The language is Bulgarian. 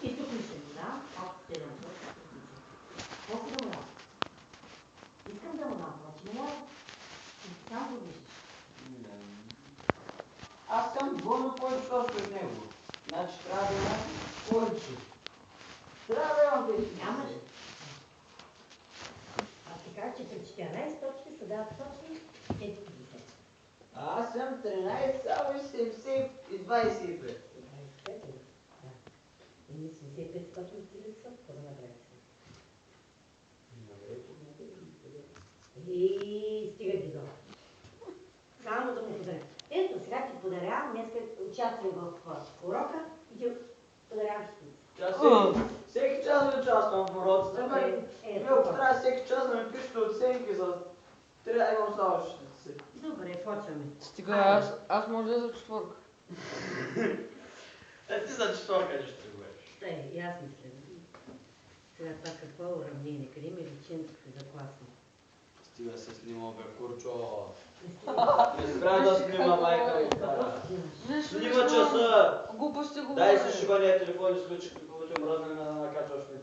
И тук мислим, да? Още едно. После да му дам. Искам да му дам, обаче не мога. Сам го виждаш. Аз съм двойно повече още от него. Значи трябва да имам повече. Трябва да имам 10. Нямаш. Аз ти кажа, че при 14 точки се дават точни 10. Аз съм 13,70 и 25. 25, да. И ми 75 точни ти ли са? Какво да направим? И стига ги долу. Само да му подаря. Ето, сега ти подарявам, днес участвай в урока и ти подарявам щица. Всеки час да участвам в уроците. Вие трябва всеки час да ми пишете оценки за... Трябва да имам само щици. Добре, почваме. Стига, аз може да за четвърка. Ти за четвърка ли ще бъдеш? И аз мисля. Сега това какво уравнение? Къде ми личи за класно? Стига се снима, бе, курчо. Не спря да снима, майка ми. Снима часа. Глупости го Дай си шибания телефон и изключи, каквото им мръзна на накачваш ми.